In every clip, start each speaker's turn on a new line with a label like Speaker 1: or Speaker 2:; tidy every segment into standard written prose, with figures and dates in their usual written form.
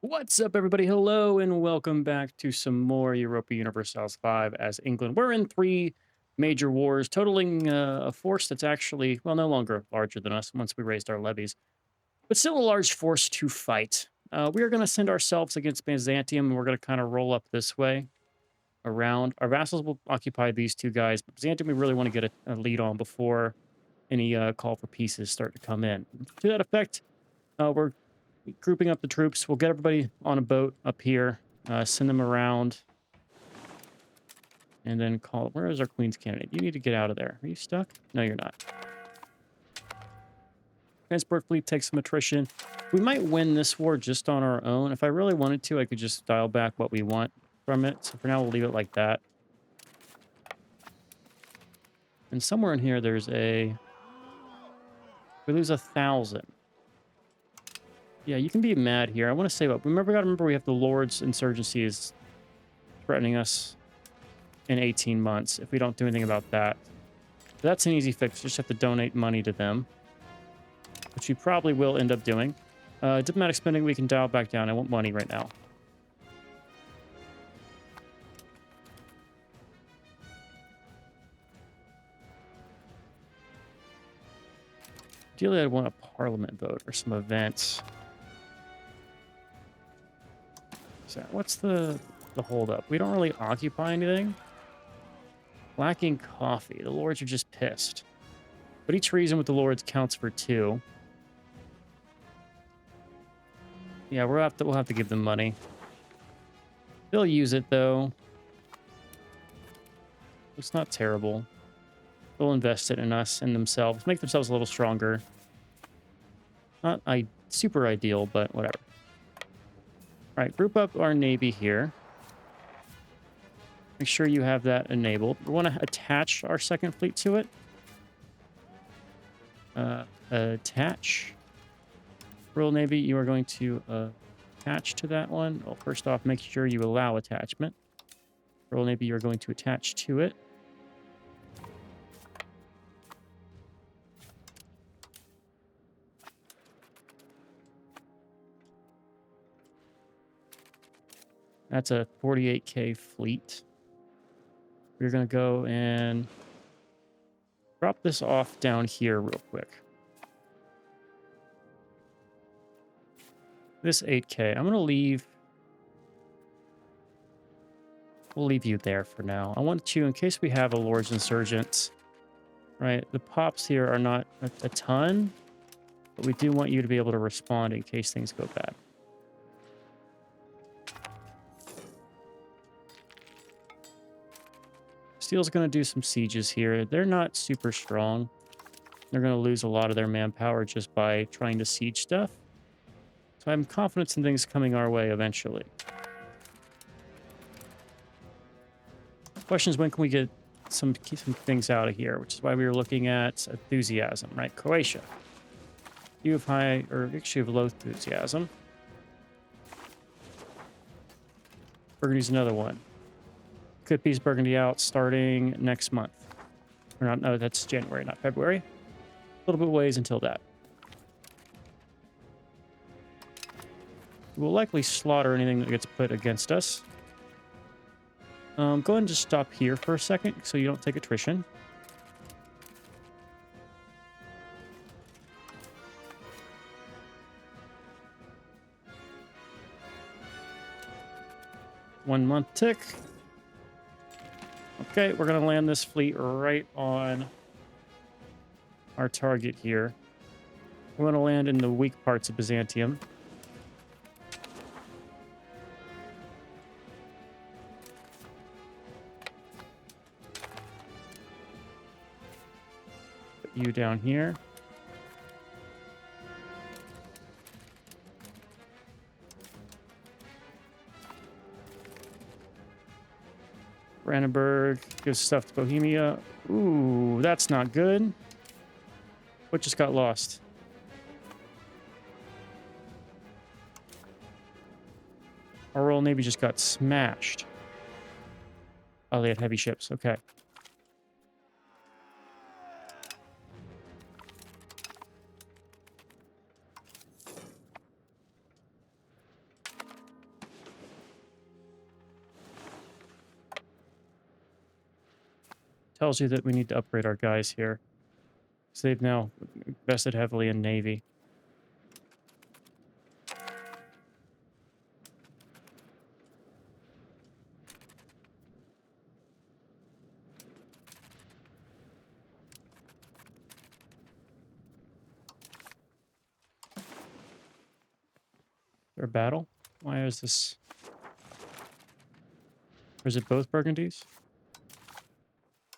Speaker 1: What's up, everybody? Hello, and welcome back to some more Europa Universalis 5 as England. We're in three major wars, totaling a force that's actually, well, no longer larger than us once we raised our levies, but still a large force to fight. We are going to send ourselves against Byzantium, and we're going to kind of roll up this way around. Our vassals will occupy these two guys, but Byzantium, we really want to get a lead on before any call for pieces start to come in. To that effect, we're grouping up the troops. We'll get everybody on a boat up here, send them around, and then call. Where is our Queen's candidate? You need to get out of there. Are you stuck? No, you're not. Transport fleet takes some attrition. We might win this war just on our own. If I really wanted to, I could just dial back what we want from it. So for now, we'll leave it like that. And somewhere in here, there's a... We lose 1,000. Yeah, you can be mad here. I want to say what... Remember, we have the Lord's Insurgency is threatening us in 18 months if we don't do anything about that. But that's an easy fix. Just have to donate money to them, which we probably will end up doing. Diplomatic spending, we can dial back down. I want money right now. Ideally, I'd want a parliament vote or some events. So what's the holdup? We don't really occupy anything. Lacking coffee. The lords are just pissed. But each reason with the lords counts for 2. Yeah, we'll have to give them money. They'll use it though. It's not terrible. They'll invest it in us and themselves, make themselves a little stronger. Not super ideal, but whatever. All right, group up our navy here. Make sure you have that enabled. We want to attach our second fleet to it. Attach. Royal Navy, you are going to attach to that one. Well, first off, make sure you allow attachment. Royal Navy, you're going to attach to it. That's a 48K fleet. We're going to go and drop this off down here real quick. This 8K, I'm going to leave. We'll leave you there for now. I want you, in case we have a Lord's Insurgents, right? The pops here are not a ton, but we do want you to be able to respond in case things go bad. Steel's going to do some sieges here. They're not super strong. They're going to lose a lot of their manpower just by trying to siege stuff. So I'm confident in things coming our way eventually. Question is, when can we get some things out of here? Which is why we were looking at enthusiasm, right? Croatia. You have high, or actually have low enthusiasm. Burgundy's another one. Could piece Burgundy out starting next month. Or not, no, that's January, not February. A little bit ways until that. We'll likely slaughter anything that gets put against us. Go ahead and just stop here for a second so you don't take attrition. One month tick. Okay, we're going to land this fleet right on our target here. We want to land in the weak parts of Byzantium. Put you down here. Brandenburg gives stuff to Bohemia. Ooh, that's not good. What just got lost? Our Royal Navy just got smashed. Oh, they had heavy ships. Okay. tells you that we need to upgrade our guys here. So they've now invested heavily in Navy. Their battle? Why is this? Or is it both Burgundies?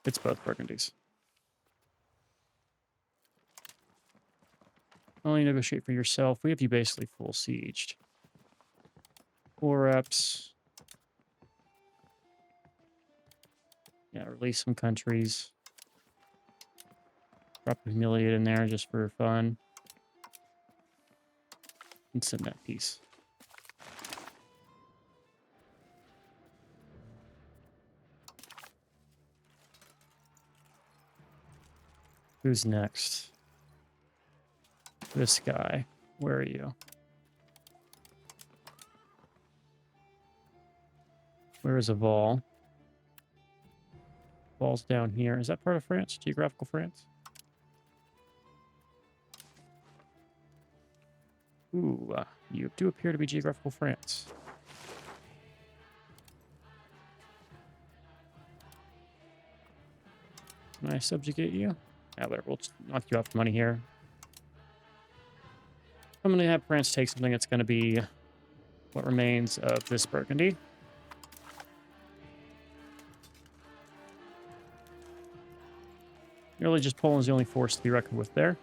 Speaker 1: It's both Burgundies. Only negotiate for yourself. We have you basically full sieged. 4 reps. Yeah, release some countries. Drop a humiliate in there just for fun. And send that piece. Who's next? This guy. Where are you? Where is Aval? Aval's down here. Is that part of France? Geographical France? Ooh, you do appear to be geographical France. Can I subjugate you? Yeah, there. We'll just knock you off the money here. I'm going to have France take something that's going to be what remains of this Burgundy. Really, just Poland's the only force to be reckoned with there.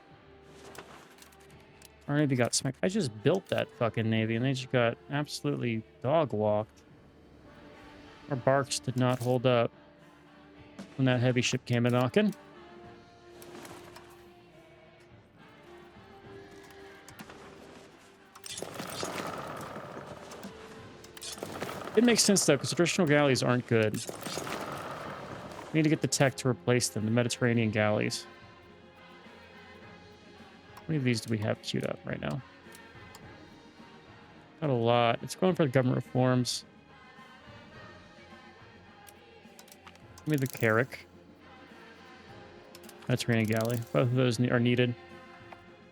Speaker 1: Our Navy got smacked. I just built that fucking Navy, and they just got absolutely dog-walked. Our barks did not hold up when that heavy ship came a-knocking. It makes sense, though, because the traditional galleys aren't good. We need to get the tech to replace them, the Mediterranean galleys. How many of these do we have queued up right now? Not a lot. It's going for the government reforms. Give me the Carrick. Mediterranean galley. Both of those are needed.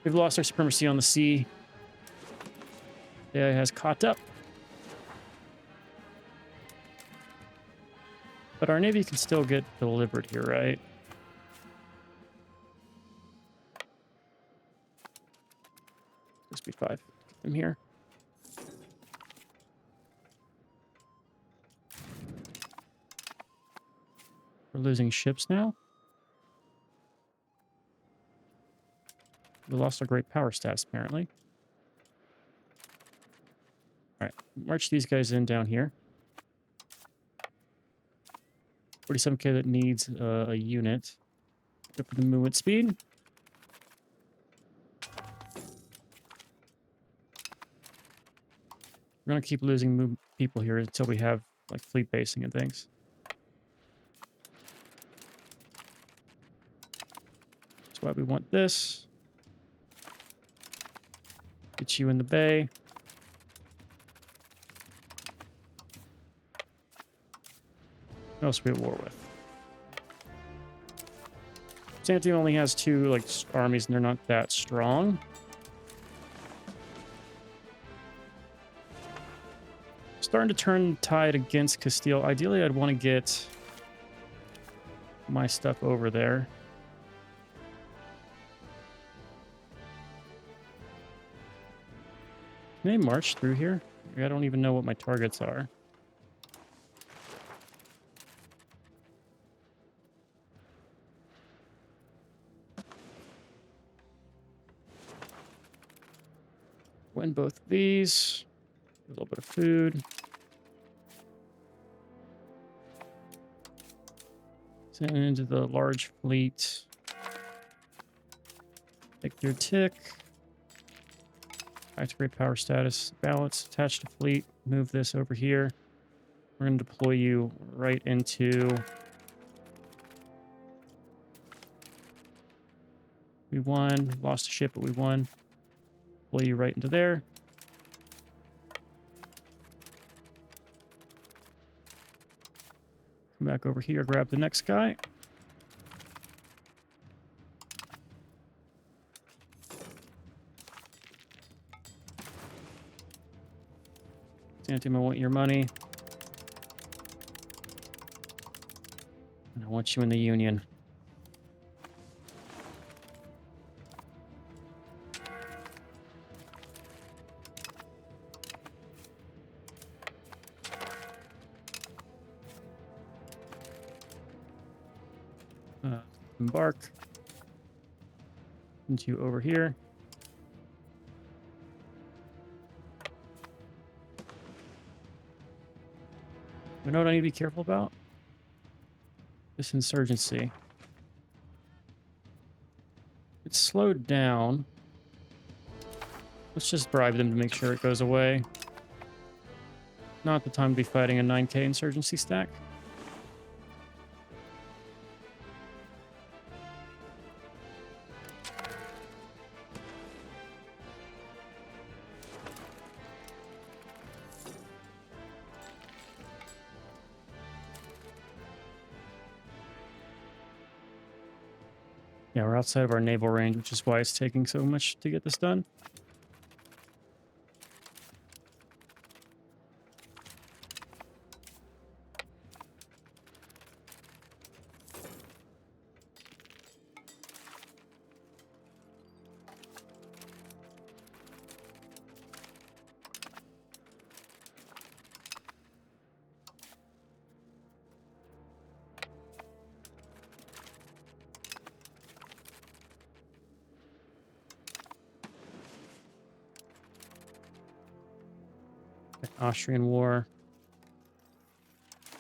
Speaker 1: We've lost our supremacy on the sea. The AI has caught up. But our Navy can still get delivered here, right? This be 5. Get them here. We're losing ships now. We lost our great power stats, apparently. Alright, march these guys in down here. 47k that needs a unit. Go for the movement speed. We're gonna keep losing people here until we have like fleet basing and things. That's why we want this. Get you in the bay. Who else are we at war with? Byzantium only has 2 like armies and they're not that strong. Starting to turn tide against Castile. Ideally, I'd want to get my stuff over there. Can they march through here? I don't even know what my targets are. Win both of these. A little bit of food. Send into the large fleet. Take their tick. Activate power status. Balance. Attach to fleet. Move this over here. We're going to deploy you right into... We won. Lost a ship, but we won. Deploy you right into there. Come back over here, grab the next guy. Byzantium, I want your money. And I want you in the Union. Embark. And you over here. You know what I need to be careful about? This insurgency. It's slowed down. Let's just bribe them to make sure it goes away. Not the time to be fighting a 9k insurgency stack. Yeah, we're outside of our naval range, which is why it's taking so much to get this done. Austrian War.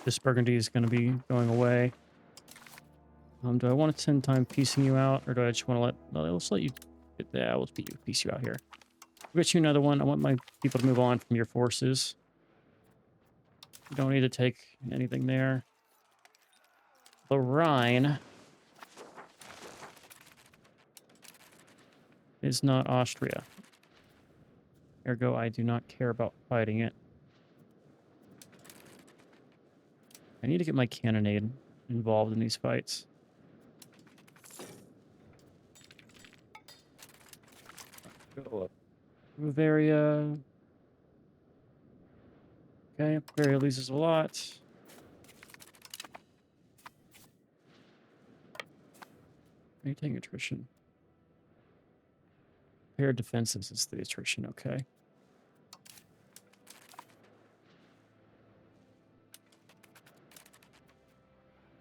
Speaker 1: This Burgundy is going to be going away. Do I want to 10 time piecing you out, or do I just want to let's let you get that? We'll piece you out here. We'll get you another one. I want my people to move on from your forces. You don't need to take anything there. The Rhine is not Austria. Ergo, I do not care about fighting it. I need to get my cannonade involved in these fights. Go up. Bavaria. Okay, Bavaria loses a lot. Maintain attrition. Paired defenses is the attrition, okay.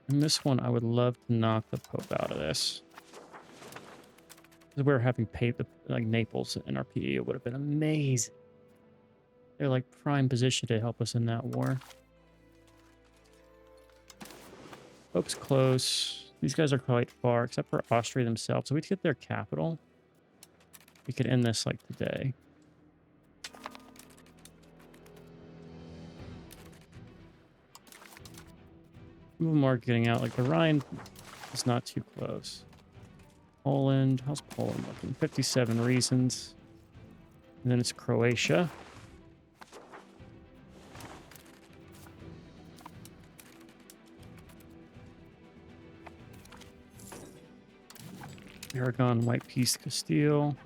Speaker 1: And this one, I would love to knock the Pope out of this. If we were having like Naples in our PE, it would have been amazing. They're like prime position to help us in that war. Pope's close. These guys are quite far, except for Austria themselves. So we get their capital. We could end this like today. Some of them are getting out. Like the Rhine is not too close. Poland. How's Poland looking? 57 reasons. And then it's Croatia. Aragon, White Peace, Castile.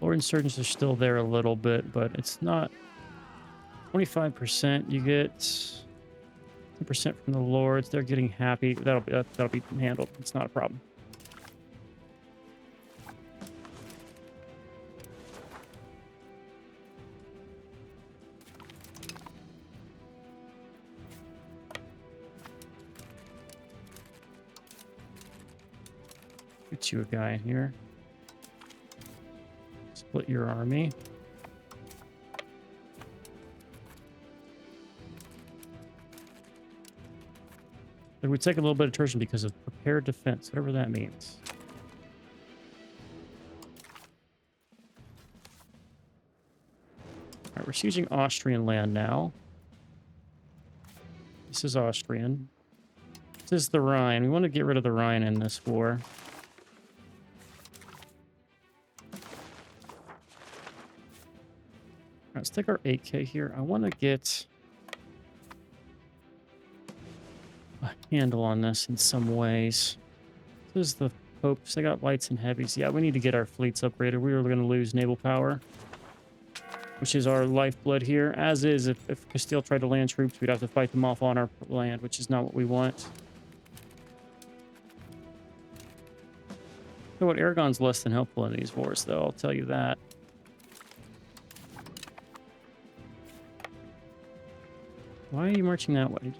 Speaker 1: Lord insurgents are still there a little bit, but it's not 25%. You get 10% from the lords. They're getting happy. That'll be handled. It's not a problem. Get you a guy in here. Split your army. It would take a little bit of attrition because of prepared defense, whatever that means. All right, we're sieging Austrian land now. This is Austrian. This is the Rhine. We want to get rid of the Rhine in this war. Let's take our 8k here. I want to get a handle on this in some ways. This is the Hopes. They got lights and heavies. Yeah, we need to get our fleets upgraded. We were going to lose naval power, which is our lifeblood here. As is, if Castile tried to land troops, we'd have to fight them off on our land, which is not what we want. So what, Aragon's less than helpful in these wars, though, I'll tell you that. Why are you marching that way?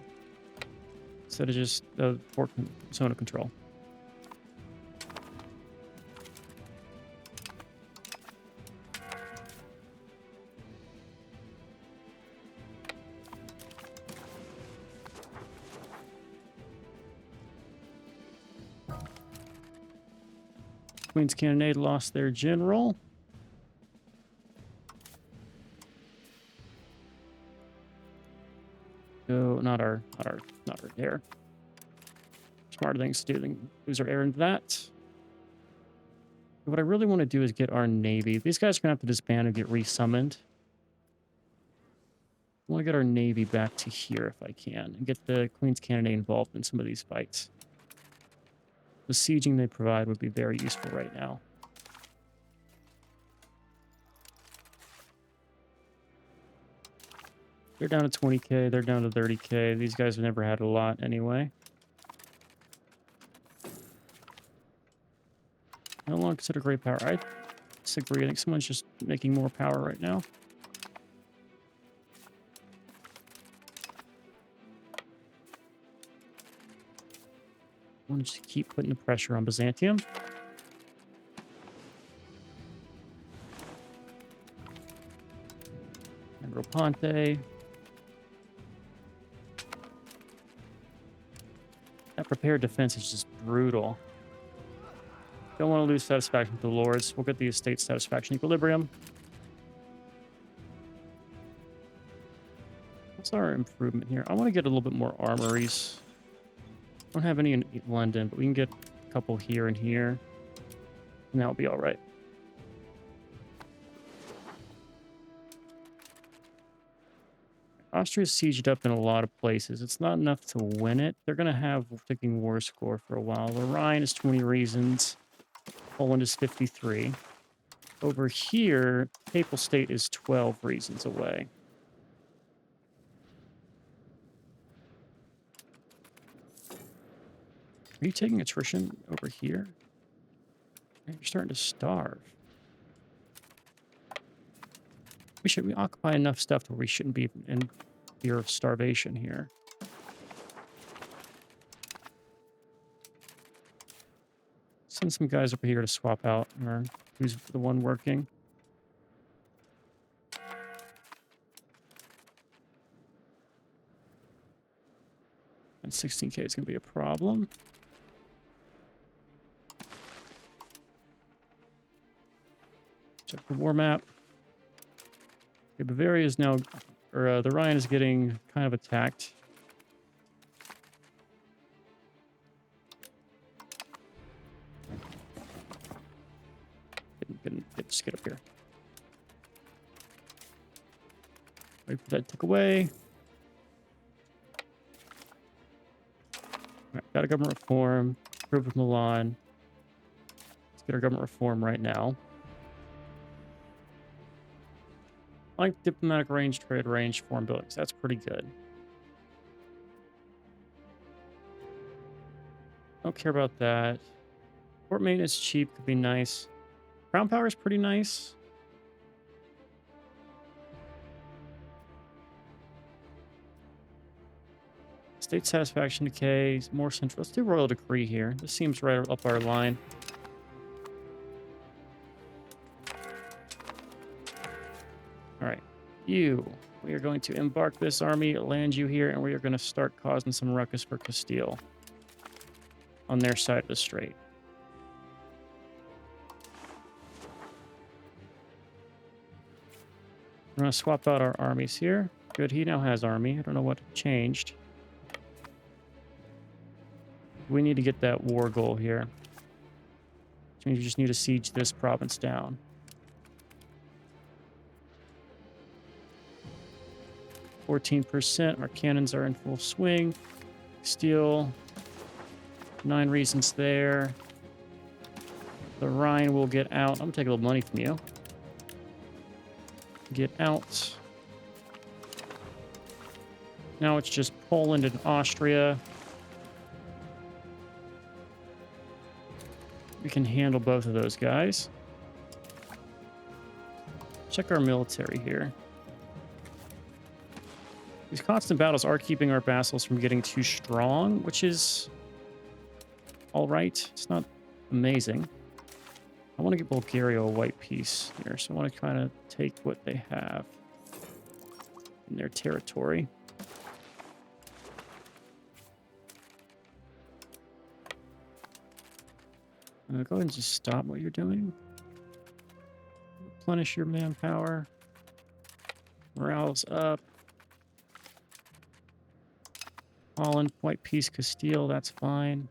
Speaker 1: Instead of just port zone of control. Queen's Cannonade lost their general. No, not our heir. Smarter things to do than lose our heir into that. What I really want to do is get our navy. These guys are gonna have to disband and get resummoned. I want to get our navy back to here if I can, and get the Queen's Cannonade involved in some of these fights. The sieging they provide would be very useful right now. They're down to 20k, they're down to 30k. These guys have never had a lot anyway. No longer consider great power. I disagree. I think someone's just making more power right now. I want to just keep putting the pressure on Byzantium. Negroponte. That prepared defense is just brutal. Don't want to lose satisfaction with the lords. We'll get the estate satisfaction equilibrium. What's our improvement here? I want to get a little bit more armories. Don't have any in London, but we can get a couple here and here, and that'll be all right. Austria's sieged up in a lot of places. It's not enough to win it. They're going to have a ticking war score for a while. The Rhine is 20 reasons. Poland is 53. Over here, Papal State is 12 reasons away. Are you taking attrition over here? You're starting to starve. We occupy enough stuff where we shouldn't be in fear of starvation here. Send some guys over here to swap out, or who's the one working. And 16k is going to be a problem. Check the war map. Okay, Bavaria is now, or the Rhine is getting kind of attacked. Just get up here. Wait for that to tick away. Right, got a government reform. Approve with Milan. Let's get our government reform right now. I like diplomatic range, trade range, foreign buildings. That's pretty good. Don't care about that. Port maintenance cheap could be nice. Crown power is pretty nice. State satisfaction decay, more central. Let's do royal decree here. This seems right up our line. All right, we are going to embark this army, land you here, and we are going to start causing some ruckus for Castile on their side of the strait. We're going to swap out our armies here. Good, he now has army. I don't know what changed. We need to get that war goal here. Which means we just need to siege this province down. %. Our cannons are in full swing. Steel. 9 reasons there. The Rhine will get out. I'm gonna take a little money from you. Get out. Now it's just Poland and Austria. We can handle both of those guys. Check our military here. These constant battles are keeping our vassals from getting too strong, which is all right. It's not amazing. I want to get Bulgaria a white piece here, so I want to kind of take what they have in their territory. Go ahead and just stop what you're doing. Replenish your manpower. Morale's up. Holland, white piece, Castile, that's fine.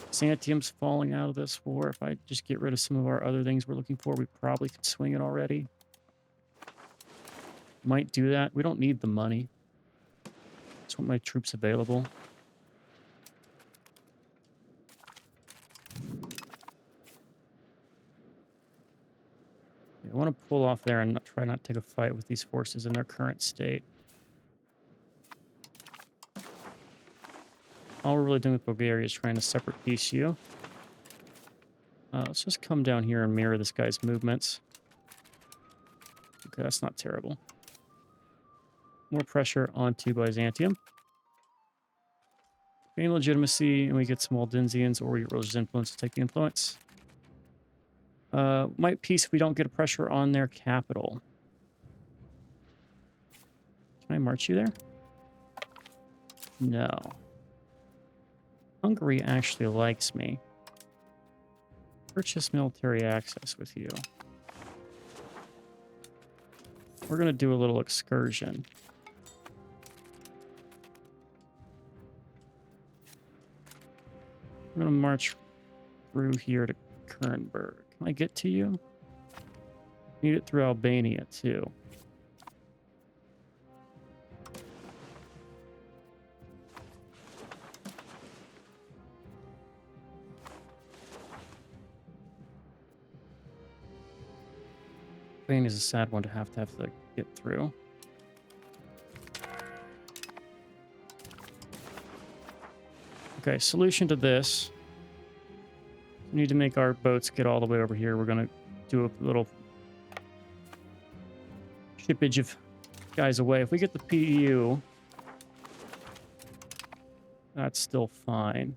Speaker 1: Byzantium's falling out of this war. If I just get rid of some of our other things we're looking for, we probably could swing it already. Might do that. We don't need the money. Just want my troops available. I want to pull off there and try not to take a fight with these forces in their current state. All we're really doing with Bulgaria is trying to separate piece you. Let's just come down here and mirror this guy's movements. Okay, that's not terrible. More pressure onto Byzantium. Gain legitimacy, and we get some Waldensians, or we get religious influence to take the influence. Might peace if we don't get a pressure on their capital. Can I march you there? No. Hungary actually likes me. Purchase military access with you. We're going to do a little excursion. I'm going to march through here to Kernberg. Can I get to you? Need it through Albania, too. Albania is a sad one to have to get through. Okay, solution to this. We need to make our boats get all the way over here. We're going to do a little shippage of guys away. If we get the PEU, that's still fine.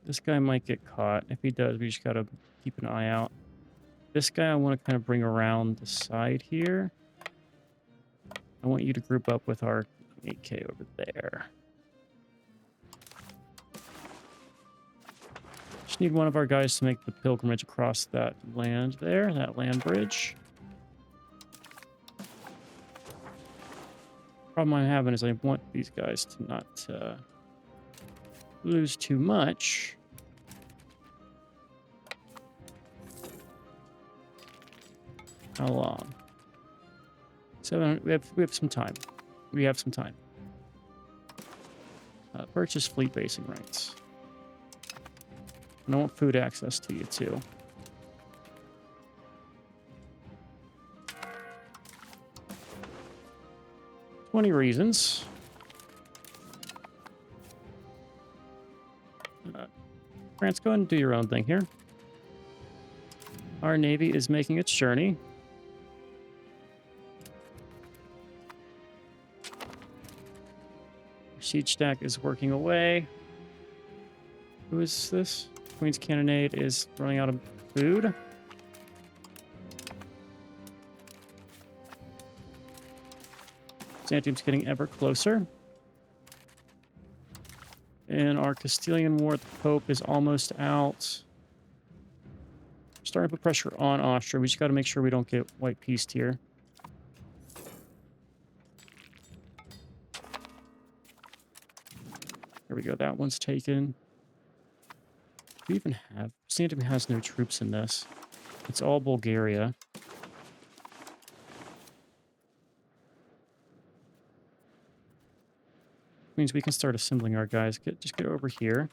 Speaker 1: This guy might get caught. If he does, we just got to keep an eye out. This guy I want to kind of bring around the side here. I want you to group up with our 8K over there. Just need one of our guys to make the pilgrimage across that land there, that land bridge. Problem I'm having is I want these guys to not lose too much. How long? 700. We have some time. We have some time. Purchase fleet basing rights. And I want food access to you too. "20 reasons. France, go ahead and do your own thing here. Our navy is making its journey. Siege stack is working away. Who is this? Queen's Cannonade is running out of food. Byzantium's getting ever closer. And our Castilian War with the Pope is almost out. Starting to put pressure on Austria. We just got to make sure we don't get white pieced here. There we go. That one's taken. Do we even have... Byzantium has no troops in this. It's all Bulgaria. Means we can start assembling our guys. Just get over here.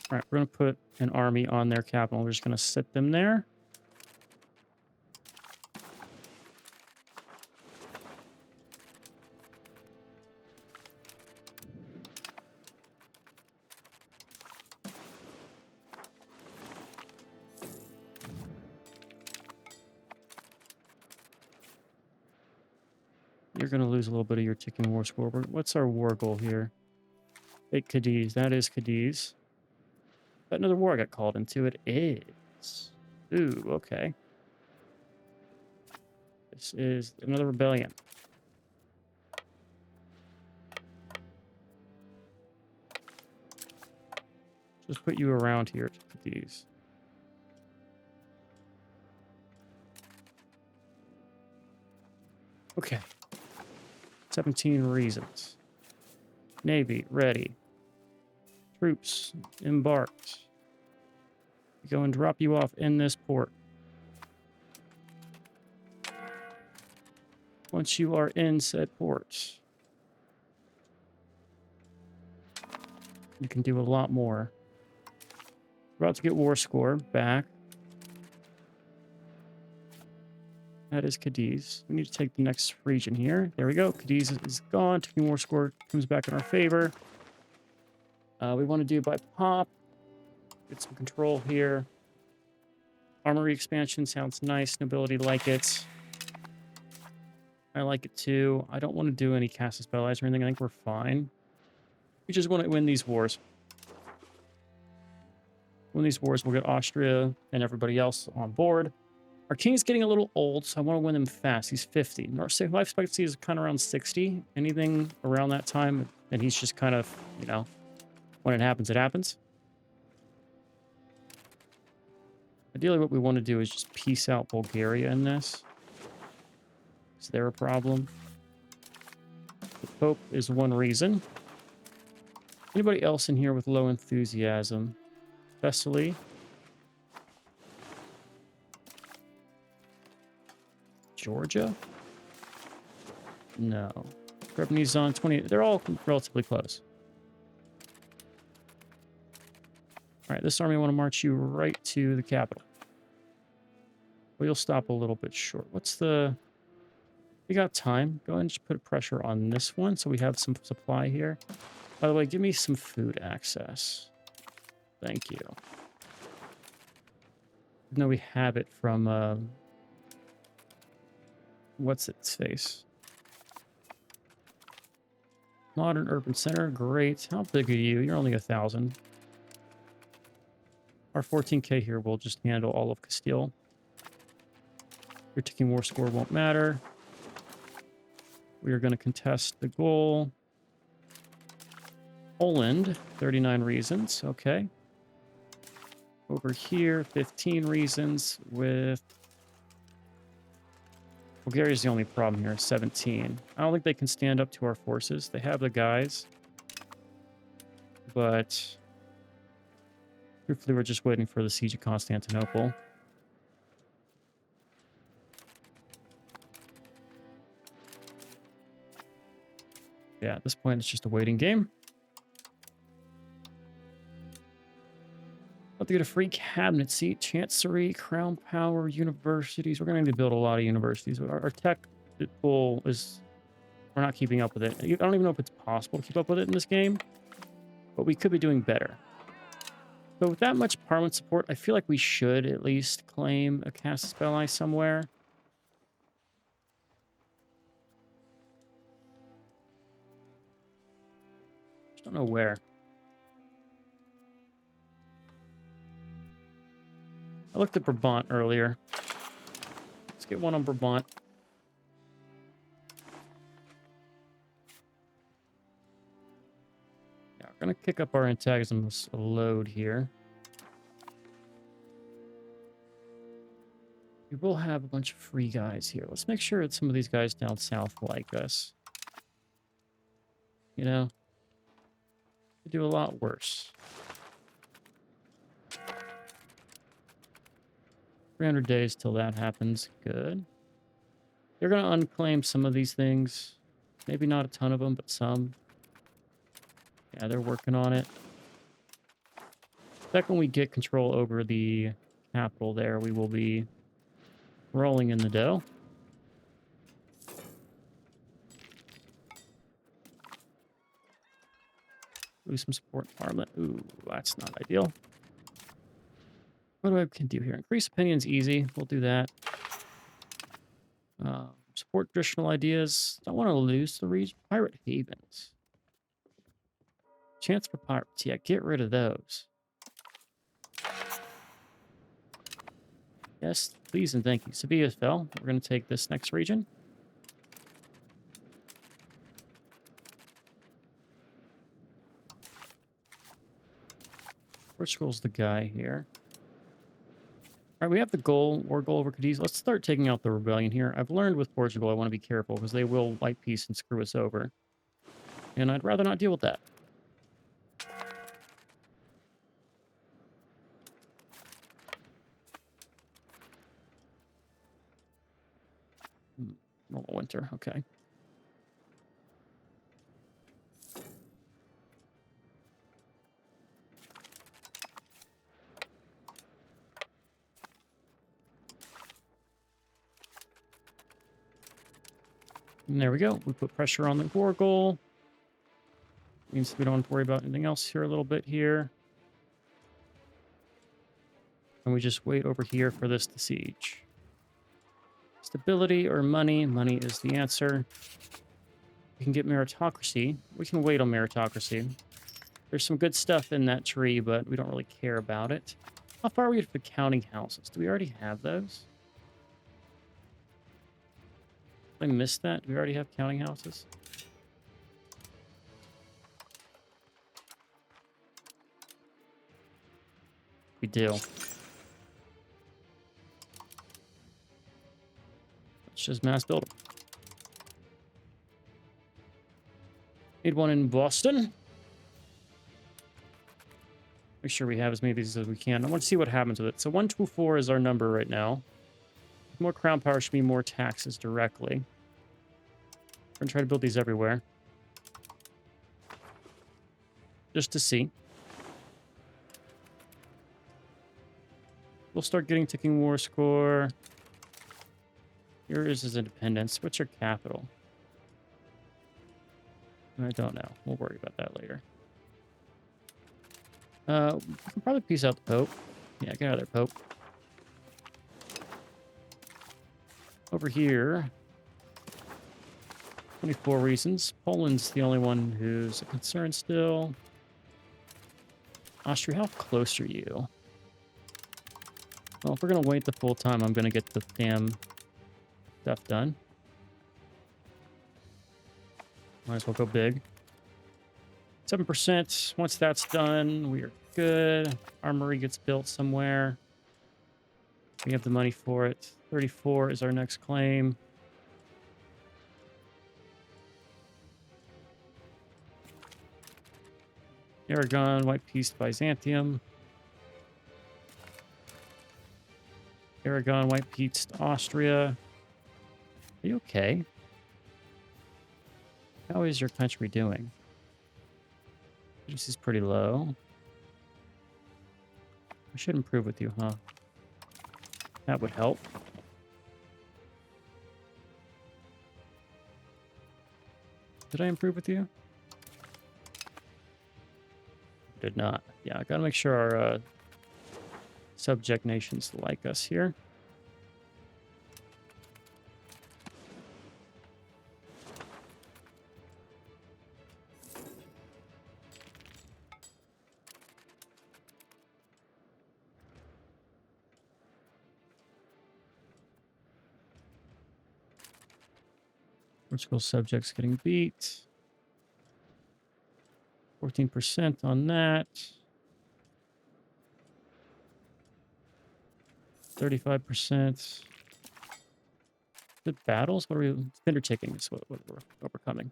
Speaker 1: All right, we're going to put an army on their capital. We're just going to sit them there. You're going to lose a little bit of your ticking war score. What's our war goal here? 8 Cadiz. That is Cadiz. But another war I got called into. It is. Ooh, okay. This is another rebellion. Just put you around here to Cadiz. Okay. 17 reasons. Navy, ready. Troops, embarked. Go and drop you off in this port. Once you are in said port, you can do a lot more. We're about to get war score back. That is Cadiz. We need to take the next region here. There we go. Cadiz is gone. Taking war score comes back in our favor. We want to do by pop. Get some control here. Armory expansion sounds nice. Nobility like it. I like it too. I don't want to do any Casus Belli or anything. I think we're fine. We just want to win these wars. Win these wars, we'll get Austria and everybody else on board. Our king is getting a little old, so I want to win him fast. He's 50. Our life expectancy is kind of around 60. Anything around that time, and he's just kind of, you know, when it happens, it happens. Ideally, what we want to do is just piece out Bulgaria in this. Is there a problem? The Pope is one reason. Anybody else in here with low enthusiasm? Thessaly. Georgia? No. Trebizond, 20. They're all relatively close. All right, this army, I want to march you right to the capital. Well, you'll stop a little bit short. What's the... We got time. Go ahead and just put pressure on this one so we have some supply here. By the way, give me some food access. Thank you. No, we have it from... what's its face? Modern urban center. Great. How big are you? You're only 1,000. Our 14k here will just handle all of Castile. Your ticking war score won't matter. We are going to contest the goal. Poland, 39 reasons. Okay. Over here, 15 reasons with... Bulgaria's the only problem here, 17. I don't think they can stand up to our forces. They have the guys. But... Truthfully, we're just waiting for the siege of Constantinople. Yeah, at this point, it's just a waiting game. About to get a free cabinet seat, chancery, crown power, universities. We're going to need to build a lot of universities. Our tech pool is... We're not keeping up with it. I don't even know if it's possible to keep up with it in this game. But we could be doing better. So with that much parliament support, I feel like we should at least claim a Casus Belli somewhere. Just don't know where. I looked at Brabant earlier. Let's get one on Brabant. Yeah, we're going to kick up our antagonism a load here. We will have a bunch of free guys here. Let's make sure that some of these guys down south like us. You know? We do a lot worse. 300 days till that happens. Good. They're going to unclaim some of these things. Maybe not a ton of them, but some. Yeah, they're working on it. Second we get control over the capital there, we will be rolling in the dough. Ooh, some support farmland. Ooh, that's not ideal. What do I can do here? Increase opinions easy. We'll do that. Support traditional ideas. Don't want to lose the region. Pirate havens. Chance for pirates. Yeah, get rid of those. Yes, please and thank you. Sevilla fell. We're going to take this next region. Portugal's the guy here. All right, we have the goal, war goal over Cadiz. Let's start taking out the rebellion here. I've learned with Portugal I want to be careful because they will white peace and screw us over. And I'd rather not deal with that. Normal winter, okay. And there we go. We put pressure on the war goal. Means we don't have to worry about anything else here a little bit here. And we just wait over here for this to siege. Stability or money. Money is the answer. We can get meritocracy. We can wait on meritocracy. There's some good stuff in that tree, but we don't really care about it. How far are we for counting houses? Do we already have those? Did I miss that? Do we already have counting houses? We do. Let's just mass build them. Need one in Boston. Make sure we have as many of these as we can. I want to see what happens with it. So 124 is our number right now. More crown power should mean more taxes directly. We're going to try to build these everywhere. Just to see. We'll start getting ticking war score. Yours is independence. What's your capital? I don't know. We'll worry about that later. We can probably peace out the Pope. Yeah, get out of there, Pope. Over here, 24 reasons. Poland's the only one who's a concern still. Austria, how close are you? Well, if we're going to wait the full time, I'm going to get the damn stuff done. Might as well go big. 7%. Once that's done, we are good. Armory gets built somewhere. We have the money for it. 34 is our next claim. Aragon, White Peace, Byzantium. Aragon, White Peace, Austria. Are you okay? How is your country doing? This is pretty low. I should improve with you, huh? That would help. Did I improve with you? Did not. Yeah, I gotta make sure our subject nations like us here. Portugal subjects getting beat. 14% on that. 35%. The battles? What are we? Undertaking is what we're overcoming.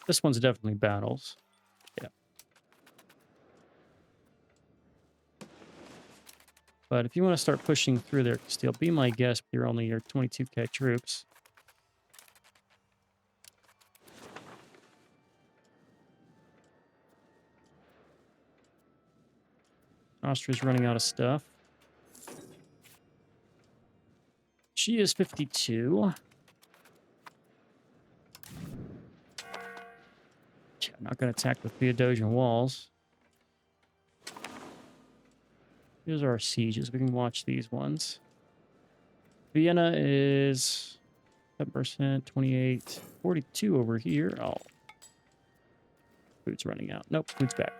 Speaker 1: This one's definitely battles. Yeah. But if you want to start pushing through there, Castile, be my guest. You're only your 22k troops. Austria's running out of stuff. She is 52. Yeah, not going to attack the Theodosian walls. Here's our sieges. We can watch these ones. Vienna is 7%, 28, 42 over here. Oh. Food's running out. Nope, food's back.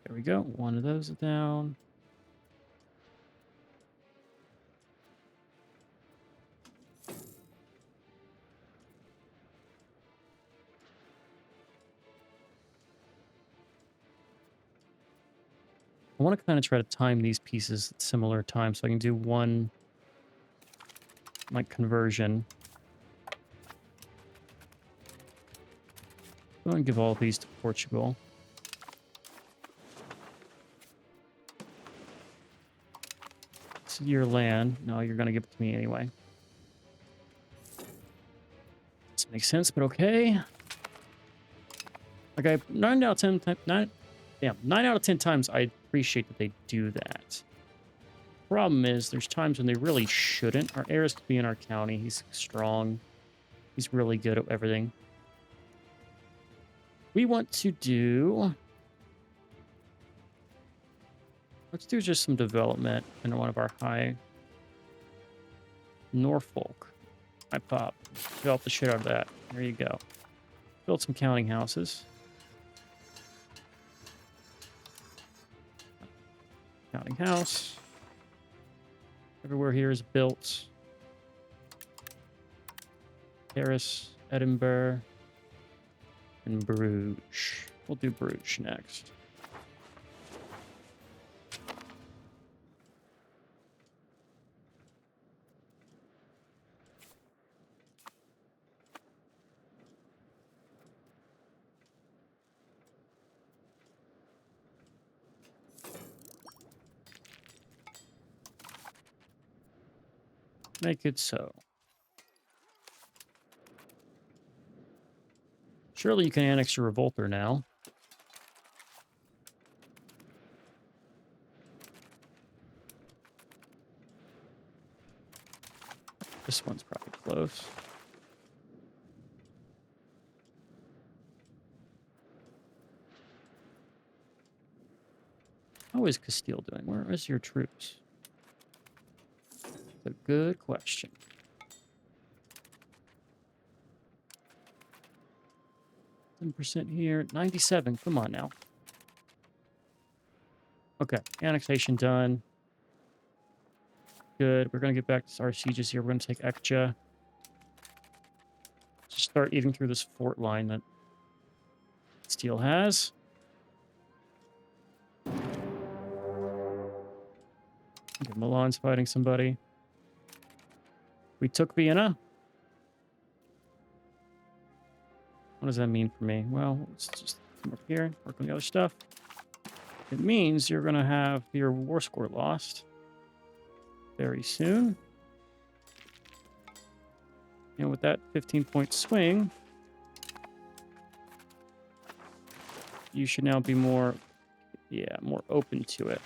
Speaker 1: There we go. One of those is down. I want to kind of try to time these pieces at similar times so I can do one like conversion. Go and give all these to Portugal. This is your land. No, you're going to give it to me anyway. This makes sense, but okay. Like 9 out of 10 9 out of 10 times I appreciate that they do that. Problem is, there's times when they really shouldn't. Our heir is to be in our county. He's strong. He's really good at everything. We want to do... Let's do just some development in one of our high... Norfolk. I pop. Develop the shit out of that. There you go. Build some counting houses. Counting house. Everywhere here is built. Paris, Edinburgh, and Bruges. We'll do Bruges next. Make it so. Surely you can annex your revolter now. This one's probably close. How is Castile doing? Where is your troops? That's a good question. %, here. 97. Come on now. Okay. Annexation done. Good. We're going to get back to our sieges here. We're going to take Ekja. Just start eating through this fort line that Steel has. Okay, Milan's fighting somebody. We took Vienna. What does that mean for me? Well, let's just come up here and work on the other stuff. It means you're going to have your war score lost very soon. And with that 15-point swing, you should now be more open to it.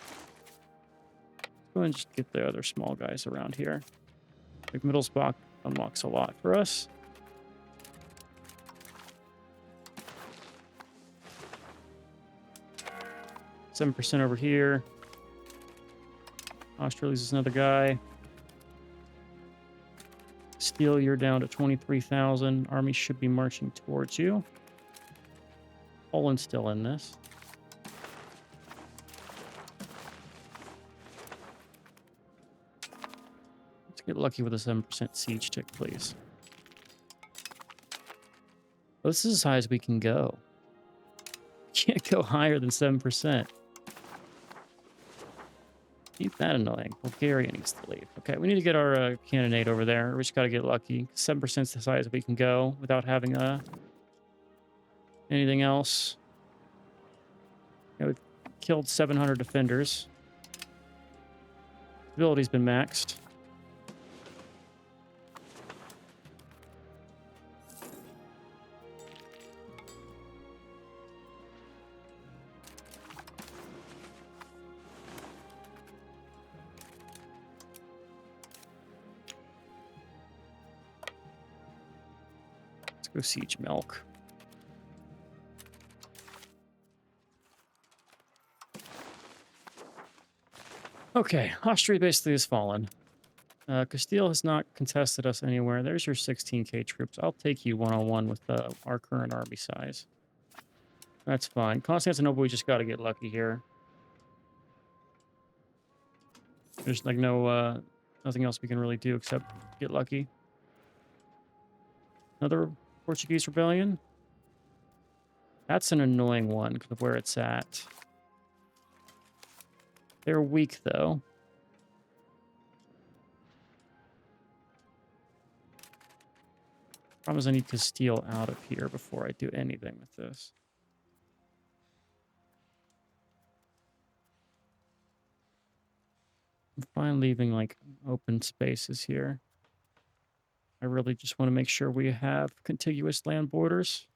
Speaker 1: Let's go ahead and just get the other small guys around here. Like Middlesbrough unlocks a lot for us. %, over here. Australia's is another guy. Steel, you're down to 23,000. Army should be marching towards you. Poland's still in this. Let's get lucky with a 7% siege tick, please. Well, this is as high as we can go. Can't go higher than 7%. Ain't that annoying? Bulgaria needs to leave. Okay, we need to get our cannonade over there. We just got to get lucky. 7% is as high as we can go without having anything else. Yeah, we've killed 700 defenders. Ability's been maxed. Go siege milk. Okay, Austria basically has fallen. Castile has not contested us anywhere. There's your 16k troops. I'll take you one-on-one with our current army size. That's fine. Constantinople, we just got to get lucky here. There's like no, nothing else we can really do except get lucky. Another Portuguese rebellion. That's an annoying one because of where it's at. They're weak, though. Problem is I need Castile out of here before I do anything with this. I'm fine leaving, like, open spaces here. I really just want to make sure we have contiguous land borders.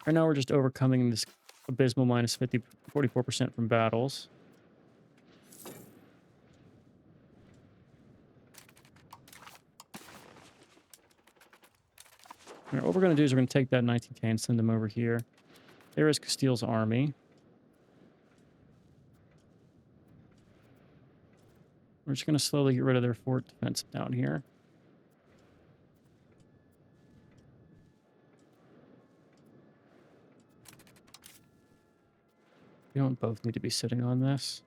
Speaker 1: Right now we're just overcoming this abysmal minus 44% from battles. All right, what we're going to do is we're going to take that 19k and send them over here. There is Castile's army. We're just going to slowly get rid of their fort defense down here. We don't both need to be sitting on this.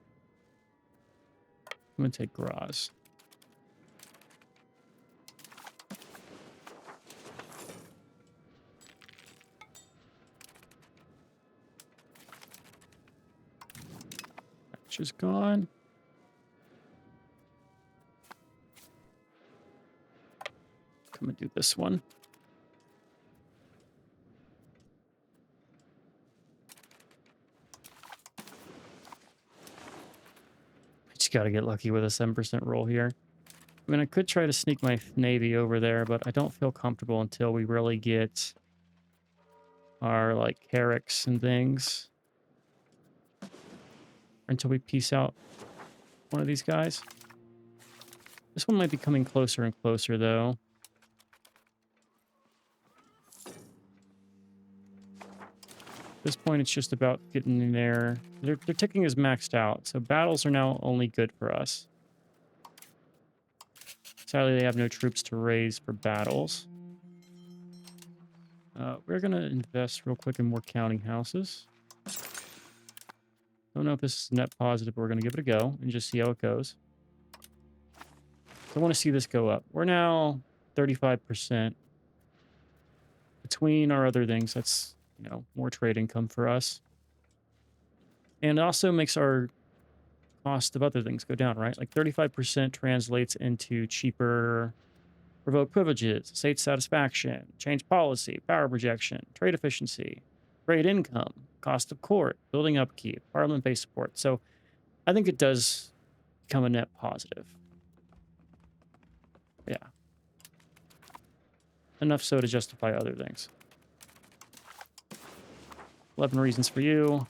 Speaker 1: I'm going to take Graz. Which is gone. Come and do this one. Just got to get lucky with a 7% roll here. I mean, I could try to sneak my navy over there, but I don't feel comfortable until we really get our, like, Herrick's and things. Until we piece out one of these guys. This one might be coming closer and closer, though. At this point, it's just about getting in there. Their ticking is maxed out, so battles are now only good for us. Sadly, they have no troops to raise for battles. We're going to invest real quick in more counting houses. Don't know if this is net positive, but we're going to give it a go and just see how it goes. So I want to see this go up. We're now 35%. Between our other things, that's, you know, more trade income for us. And it also makes our cost of other things go down, right? Like 35% translates into cheaper revoke privileges, state satisfaction, change policy, power projection, trade efficiency, trade income, cost of court, building upkeep, parliament-based support. So I think it does become a net positive. Yeah. Enough so to justify other things. 11 reasons for you.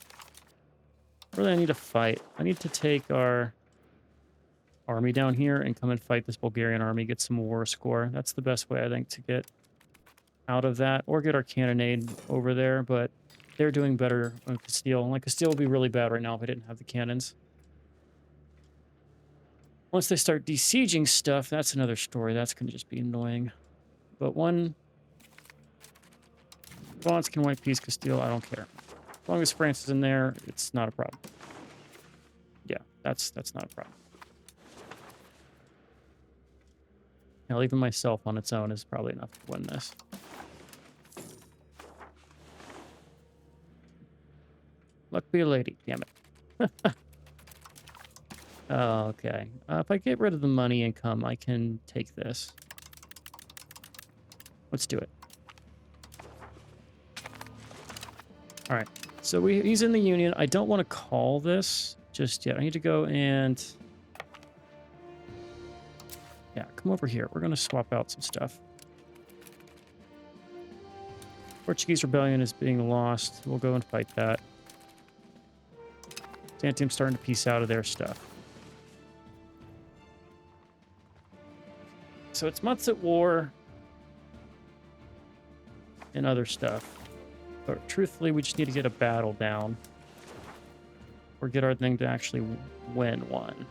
Speaker 1: Really, I need to fight. I need to take our army down here and come and fight this Bulgarian army, get some war score. That's the best way, I think, to get out of that. Or get our cannonade over there, but they're doing better on Castile. Like, Castile would be really bad right now if I didn't have the cannons. Once they start besieging stuff, that's another story. That's going to just be annoying. But one... France can wipe peace Castile, I don't care. As long as France is in there, it's not a problem. Yeah, that's not a problem. Hell, even myself on its own is probably enough to win this. Luck be a lady, damn it. Oh, okay. If I get rid of the money income, I can take this. Let's do it. All right. So he's in the Union. I don't want to call this just yet. I need to go and... Yeah, come over here. We're going to swap out some stuff. Portuguese rebellion is being lost. We'll go and fight that. Byzantium's starting to piece out of their stuff. so it's months at war and other stuff. But truthfully, we just need to get a battle down. Or get our thing to actually win one.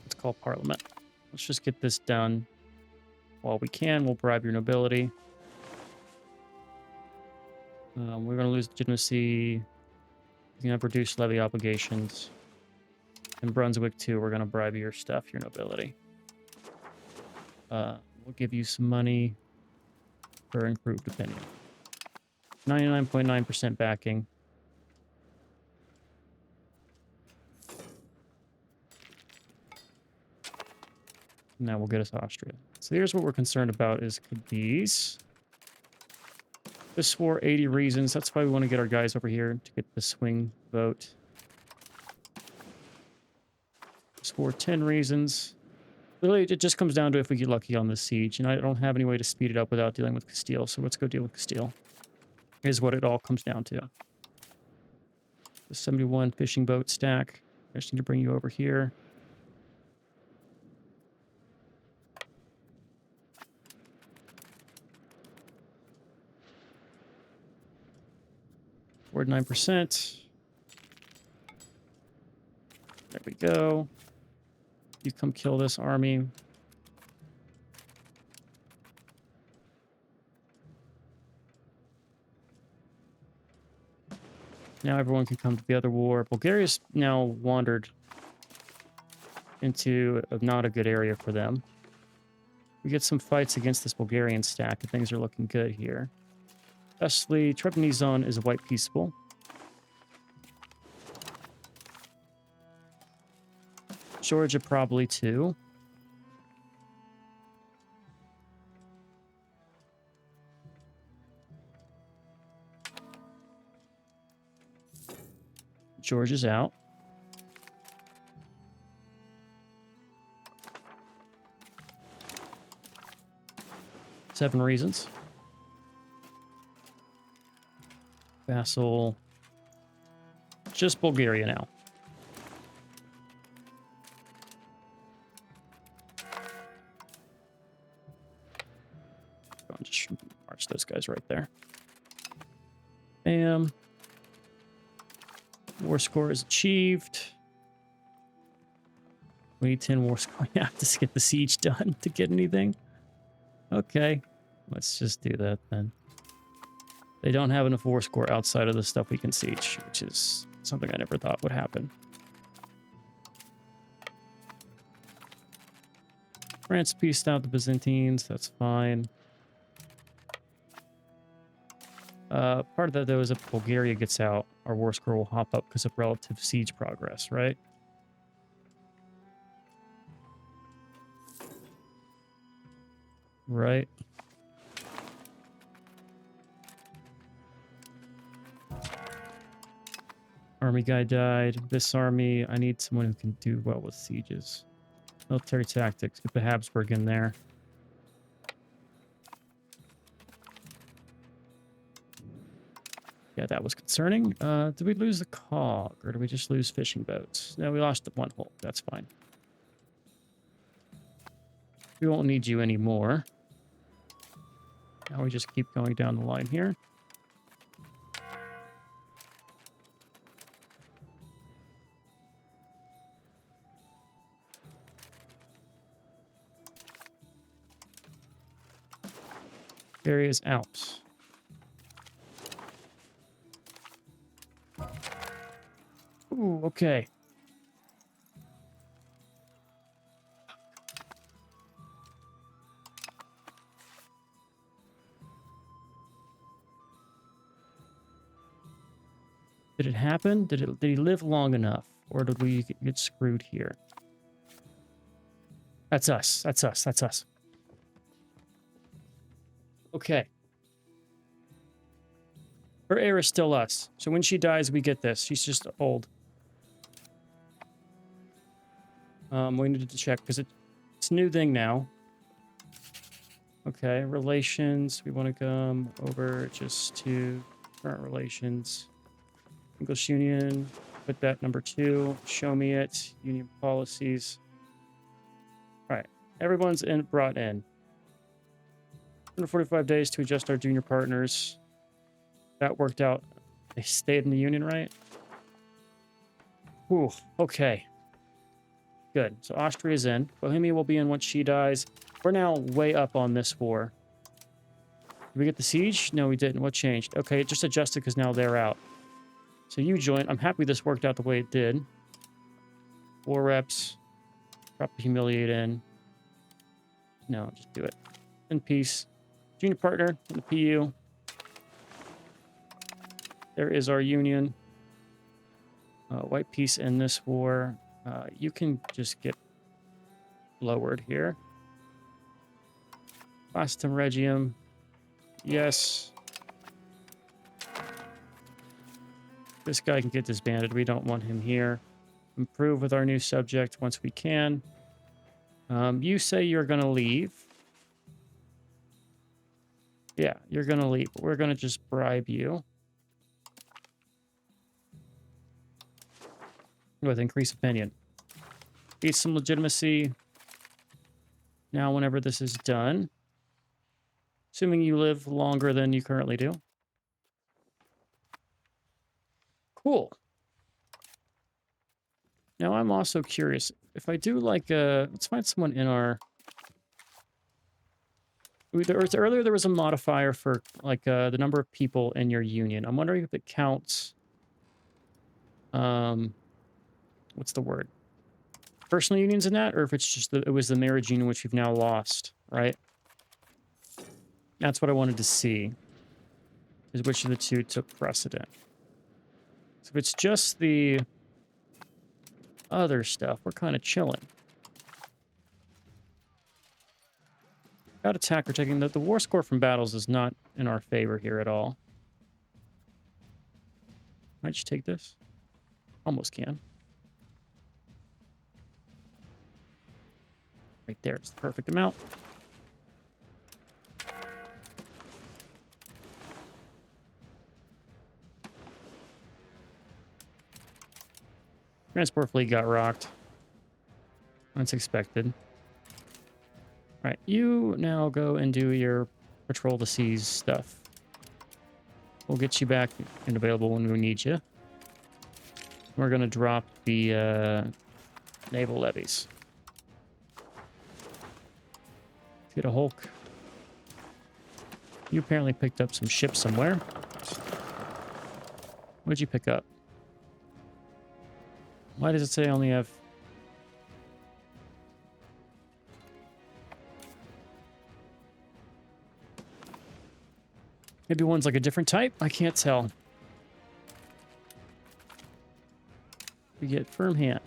Speaker 1: Let's call Parliament. Let's just get this done while we can. We'll bribe your nobility. We're going to lose legitimacy. You have reduced levy obligations. In Brunswick, too, we're going to bribe your stuff, your nobility. We'll give you some money for improved opinion. 99.9% backing. Now we'll get us Austria. So here's what we're concerned about is Cadiz. This war, 80 reasons. That's why we want to get our guys over here to get the swing vote. This war, 10 reasons. Really, it just comes down to if we get lucky on this siege. And I don't have any way to speed it up without dealing with Castile. So let's go deal with Castile. Is what it all comes down to. The 71 fishing boat stack. I just need to bring you over here. Word 9%. There we go. You come kill this army. Now everyone can come to the other war. Bulgaria's now wandered into not a good area for them. We get some fights against this Bulgarian stack, and things are looking good here. Thusly, Trebizond is white peaceable. Georgia probably too. Georgia's out. Seven reasons. Vassal. Just Bulgaria now. Go and just march those guys right there. Bam. War score is achieved. We need 10 war score now to get the siege done to get anything. Okay. Let's just do that then. They don't have enough war score outside of the stuff we can siege, which is something I never thought would happen. France pieced out the Byzantines. That's fine. Part of that, though, is if Bulgaria gets out, our war score will hop up because of relative siege progress, right? Right. Army guy died. This army, I need someone who can do well with sieges. Military tactics. Get the Habsburg in there. Yeah, that was concerning. Did we lose the cog, or did we just lose fishing boats? No, we lost the one hull. That's fine. We won't need you anymore. Now we just keep going down the line here. Various Alps. Ooh, okay. Did it happen? Did he live long enough? Or did we get screwed here? That's us. That's us. That's us. Okay. Her heir is still us. So when she dies, we get this. She's just old. We needed to check because it's a new thing now. Okay, relations. We want to come over just to Current relations. English Union. Put that number 2. Show me it. Union policies. All right. Everyone's brought in. 145 days to adjust our junior partners. That worked out. They stayed in the union, right? Ooh, okay. Good. So Austria's in. Bohemia will be in once she dies. We're now way up on this war. Did we get the siege? No, we didn't. What changed? Okay, it just adjusted because now they're out. So you joined. I'm happy this worked out the way it did. War reps. Drop the humiliate in. No, just do it. In peace. Junior partner in the PU. There is our union. White peace in this war. You can just get lowered here. Fastum Regium. Yes. This guy can get disbanded. We don't want him here. Improve with our new subject once we can. You say you're going to leave. Yeah, you're going to leave. We're going to just bribe you with increased opinion. Need some legitimacy. Now, whenever this is done, assuming you live longer than you currently do. Cool. Now, I'm also curious. If I do like let's find someone in our... Earlier, there was a modifier for like the number of people in your union. I'm wondering if it counts... what's the word? Personal unions in that, or if it's just it was the marriage union, which you've now lost, right? That's what I wanted to see, is which of the two took precedent. So if it's just the other stuff, we're kind of chilling. Got attack or taking the war score from battles is not in our favor here at all. Can I just take this? Almost can. Right there, it's the perfect amount. Transport fleet got rocked. That's expected. All right, you now go and do your patrol the seas stuff. We'll get you back and available when we need you. We're going to drop the naval levies. Get a Hulk. You apparently picked up some ships somewhere. What'd you pick up? Why does it say I only have... Maybe one's like a different type? I can't tell. We get firm hand.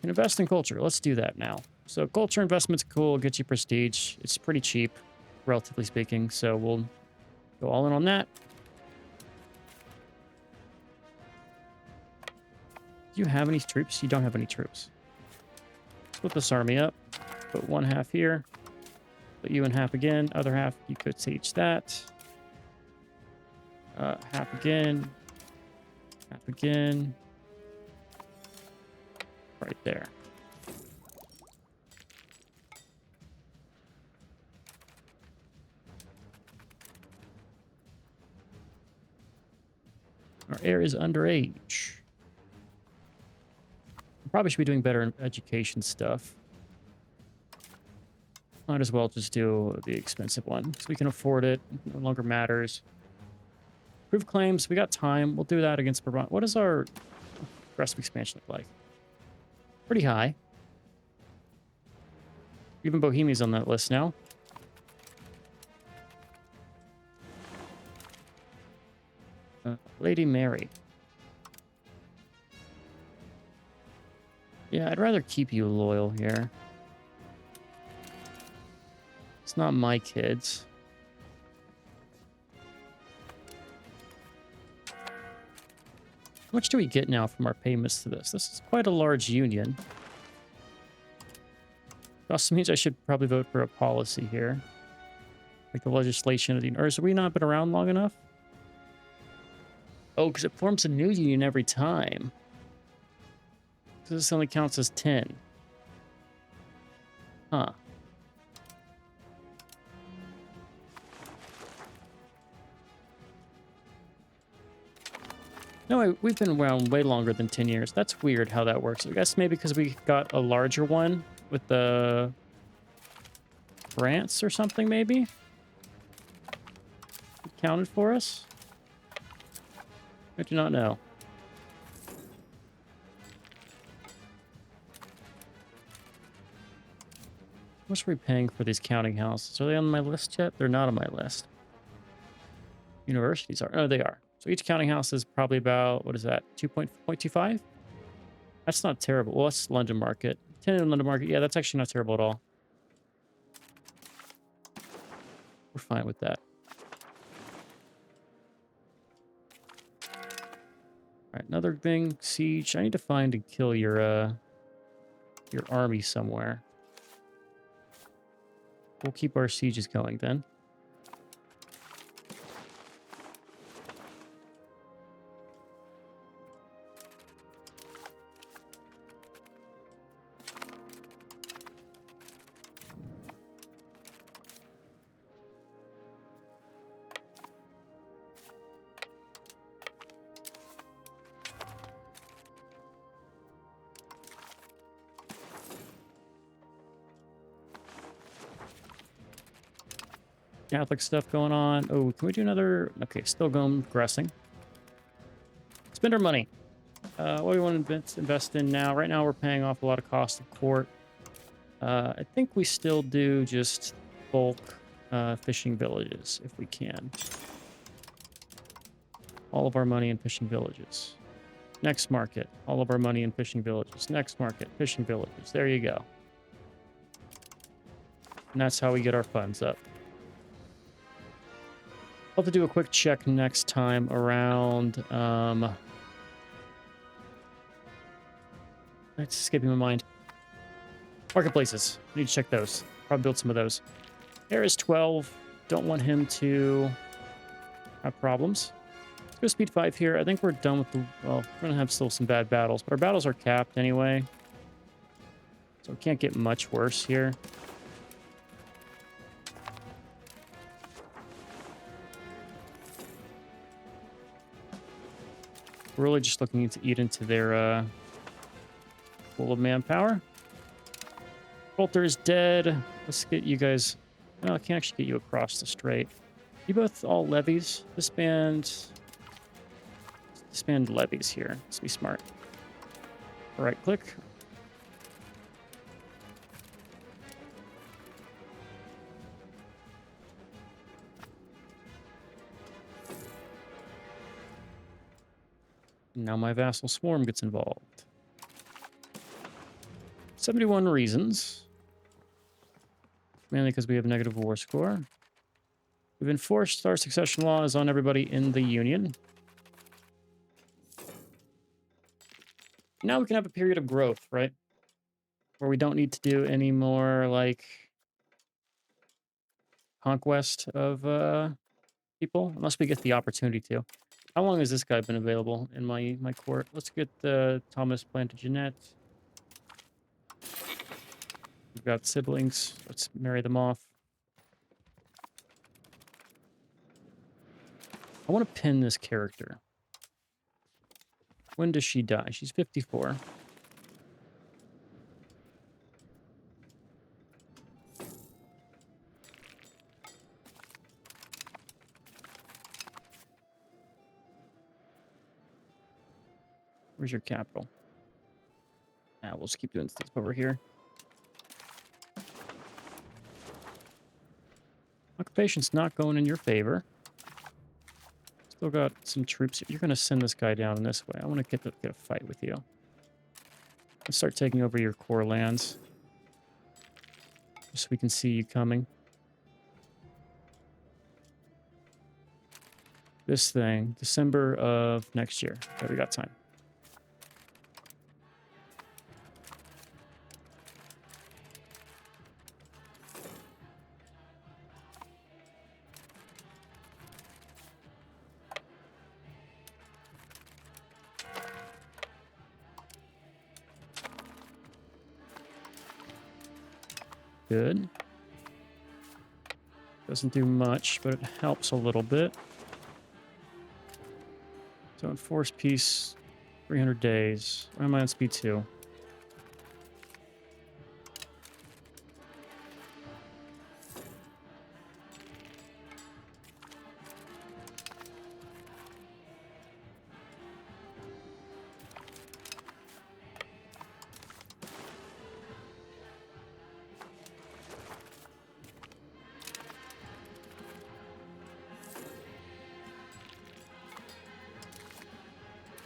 Speaker 1: And invest in culture. Let's do that now. So culture investment's cool. Gets you prestige. It's pretty cheap, relatively speaking. So we'll go all in on that. Do you have any troops? You don't have any troops. Split this army up. Put one half here. Put you in half again. Other half, you could siege that. Half again. Half again. Right there. Our heir is underage. Probably should be doing better in education stuff. Might as well just do the expensive one, because we can afford it. No longer matters. Proof claims. We got time. We'll do that against Brabant. What does our aggressive expansion look like? Pretty high. Even Bohemia's on that list now. Lady Mary. Yeah, I'd rather keep you loyal here. It's not my kids. How much do we get now from our payments to this? This is quite a large union. It also means I should probably vote for a policy here. Like the legislation of the... Or has we not been around long enough? Oh, because it forms a new union every time. So this only counts as 10. Huh. No, we've been around way longer than 10 years. That's weird how that works. I guess maybe because we got a larger one with the France or something, maybe? It counted for us? I do not know. How much are we paying for these counting houses? Are they on my list yet? They're not on my list. Universities are. Oh, they are. So each counting house is probably about, what is that, 2.25? That's not terrible. Well, that's London Market. 10 in London Market. Yeah, that's actually not terrible at all. We're fine with that. All right, another thing. Siege. I need to find and kill your army somewhere. We'll keep our sieges going then. Catholic stuff going on. Oh, can we do another? Okay, still going progressing. Spend our money. What do we want to invest in now? Right now, we're paying off a lot of cost of court. I think we still do just bulk fishing villages if we can. All of our money in fishing villages. Next market. All of our money in fishing villages. Next market. Fishing villages. There you go. And that's how we get our funds up. I'll have to do a quick check next time around... It's escaping my mind. Marketplaces. I need to check those. Probably build some of those. There is 12. Don't want him to have problems. Let's go speed 5 here. I think we're done with the... Well, we're going to have still some bad battles, but our battles are capped anyway. So it can't get much worse here. We're really just looking to eat into their pool of manpower. Bolter is dead. Let's get you guys... No, I can't actually get you across the strait. You both all levies. Disband levies here. Let's be smart. Right click. Now my vassal swarm gets involved. 71 reasons. Mainly because we have negative war score. We've enforced our succession laws on everybody in the Union. Now we can have a period of growth, right? Where we don't need to do any more, like, conquest of people, unless we get the opportunity to. How long has this guy been available in my court? Let's get Thomas Plantagenet. We've got siblings. Let's marry them off. I want to pin this character. When does she die? She's 54. Where's your capital? We'll just keep doing stuff over here. Occupation's not going in your favor. Still got some troops. You're going to send this guy down in this way. I want to get a fight with you. Let's start taking over your core lands. Just so we can see you coming. This thing, December of next year. Okay, we got time. good. Doesn't do much, but it helps a little bit. So enforced peace, 300 days. Why am I on speed 2?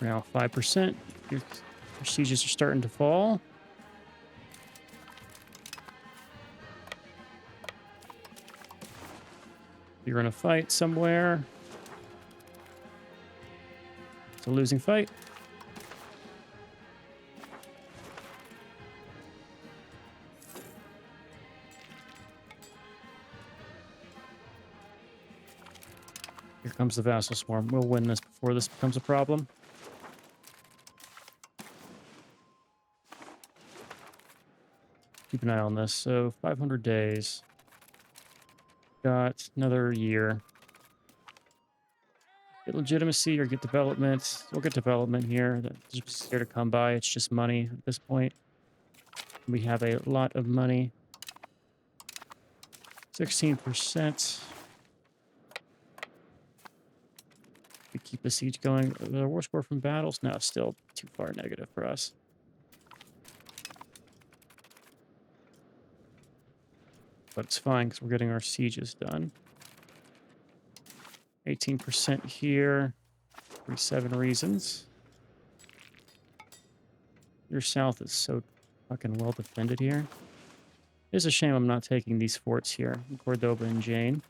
Speaker 1: We're now 5%. Your sieges are starting to fall. You're in a fight somewhere. It's a losing fight. Here comes the vassal swarm. We'll win this before this becomes a problem. Keep an eye on this. So 500 days. Got another year. Get legitimacy or get development. We'll get development here. That's just here to come by. It's just money at this point. We have a lot of money. 16%. We keep the siege going. The war score from battles? No, still too far negative for us. But it's fine because we're getting our sieges done. 18% here. 47 reasons. Your south is so fucking well defended here. It is a shame I'm not taking these forts here in Cordoba and Jane.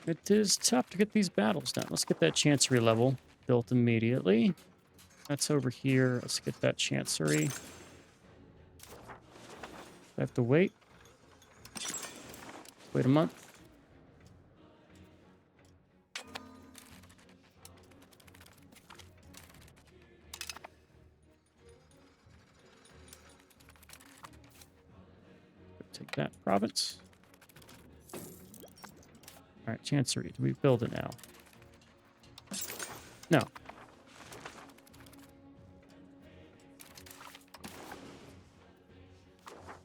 Speaker 1: It is tough to get these battles done. Let's get that chancery level built immediately. That's over here. Let's get that chancery. I have to wait. Wait a month. Take that province. All right, chancery. Do we build it now? No.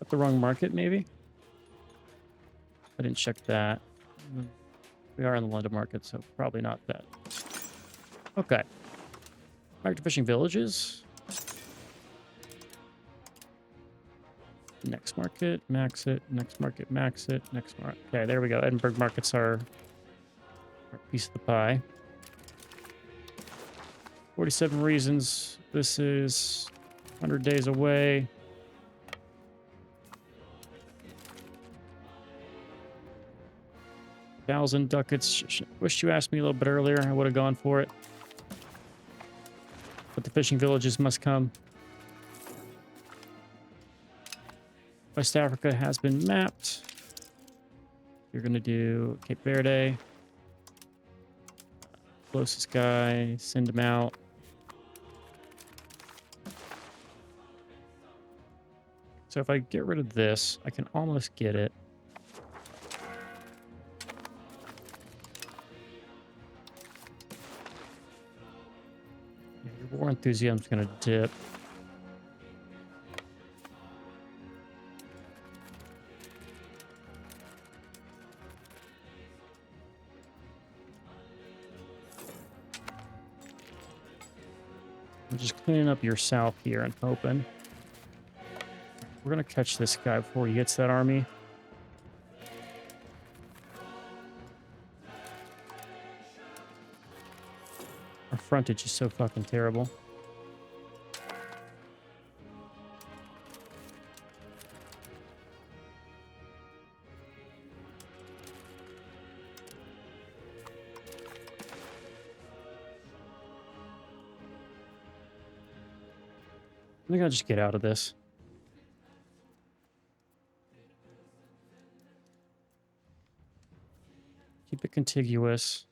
Speaker 1: At the wrong market, maybe? I didn't check that. We are in the London market, so probably not that. Okay. Back to fishing villages. Next market, max it. Next market, max it. Next market. Okay, there we go. Edinburgh markets are our piece of the pie. 47 reasons. This is 100 days away. $1,000 ducats. Wish you asked me a little bit earlier. I would have gone for it. But the fishing villages must come. West Africa has been mapped. You're going to do Cape Verde. Closest guy, send him out. So if I get rid of this, I can almost get it. Yeah, your war enthusiasm's going to dip. I'm just cleaning up your south here and hoping. We're going to catch this guy before he hits that army. Our frontage is so fucking terrible. I think I'll just get out of this. Keep it contiguous.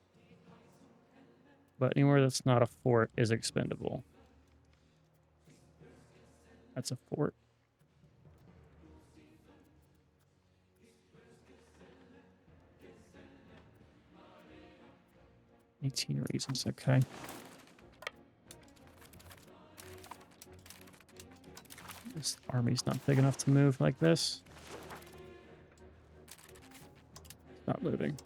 Speaker 1: But anywhere that's not a fort is expendable. That's a fort. $18 reasons, okay. This army's not big enough to move like this. It's not moving.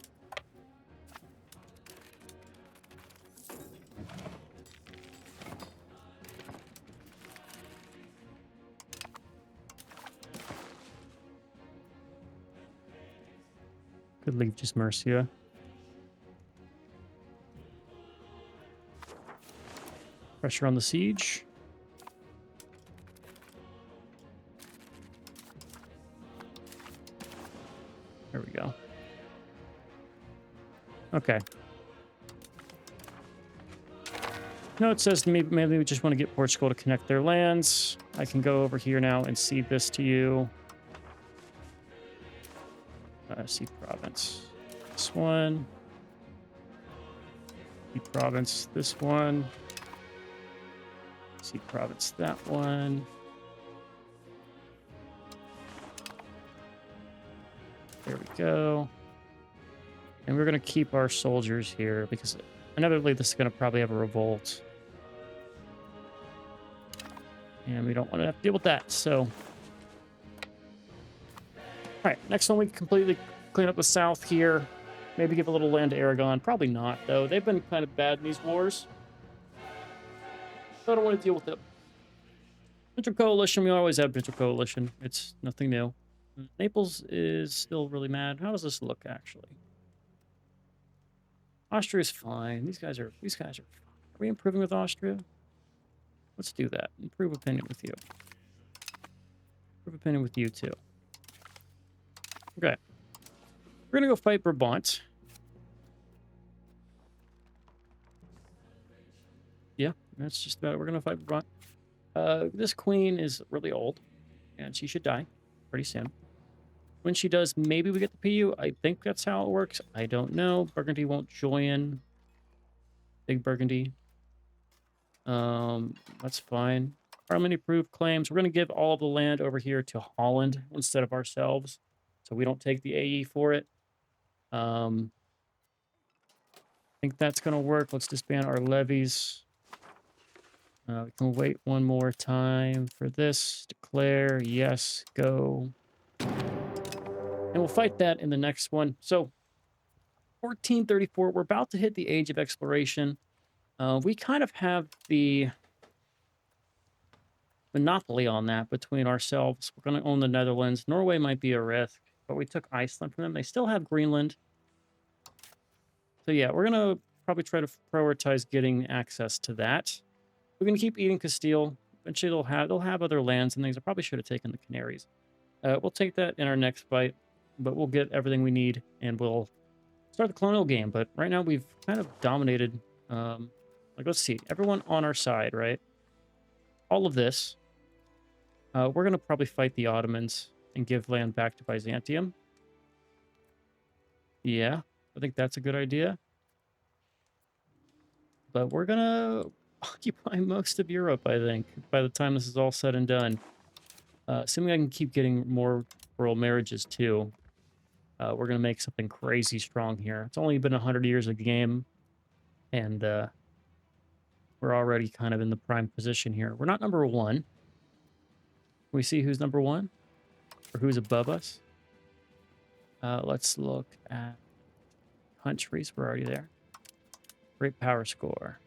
Speaker 1: Could leave just Mercia. Pressure on the siege. There we go. Okay. No, it says to me, maybe we just want to get Portugal to connect their lands. I can go over here now and cede this to you. Cede province. This one. Cede province. This one. Cede province. That one. There we go. And we're going to keep our soldiers here because inevitably this is going to probably have a revolt. And we don't want to have to deal with that, so... Alright, next one we completely clean up the south here. Maybe give a little land to Aragon. Probably not, though. They've been kind of bad in these wars. So I don't want to deal with it. Intercoalition, we always have intercoalition. It's nothing new. Naples is still really mad. How does this look, actually? Austria's fine. These guys are fine. Are we improving with Austria? Let's do that. Improve opinion with you. Improve opinion with you, too. Okay. We're going to go fight Brabant. Yeah, that's just about it. We're going to fight Brabant. This queen is really old, and she should die pretty soon. When she does, maybe we get the PU. I think that's how it works. I don't know. Burgundy won't join. Big Burgundy. That's fine. Parliament approved claims. We're going to give all of the land over here to Holland instead of ourselves, so we don't take the AE for it. I think that's going to work. Let's disband our levies. We can wait one more time for this. Declare. Yes. Go. And we'll fight that in the next one. So, 1434, we're about to hit the age of exploration. We kind of have the monopoly on that between ourselves. We're going to own the Netherlands. Norway might be a risk, but we took Iceland from them. They still have Greenland. So yeah, we're going to probably try to prioritize getting access to that. We're going to keep eating Castile. Eventually they'll have other lands and things. I probably should have taken the Canaries. We'll take that in our next fight, but we'll get everything we need and we'll start the colonial game. But right now we've kind of dominated. Like, let's see, everyone on our side, right? All of this. We're going to probably fight the Ottomans and give land back to Byzantium. Yeah, I think that's a good idea. But we're going to occupy most of Europe, I think, by the time this is all said and done. Assuming I can keep getting more royal marriages, too. We're going to make something crazy strong here. It's only been 100 years of game, and we're already kind of in the prime position here. We're not number one. Can we see who's number one? Or who's above us? Let's look at countries. We're already there. Great power score.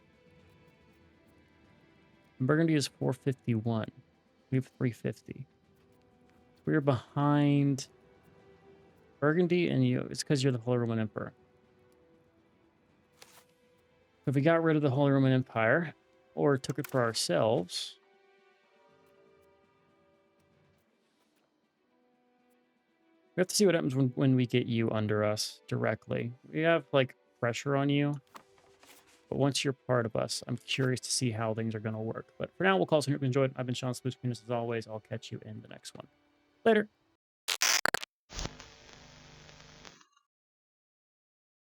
Speaker 1: Burgundy is 451. We have 350. We're behind Burgundy and you. It's because you're the Holy Roman Emperor. If we got rid of the Holy Roman Empire or took it for ourselves, we have to see what happens when we get you under us directly. We have, like, pressure on you. But once you're part of us, I'm curious to see how things are going to work. But for now, we'll call it. Hope you enjoyed. I've been Sean Spooks, as always. I'll catch you in the next one. Later.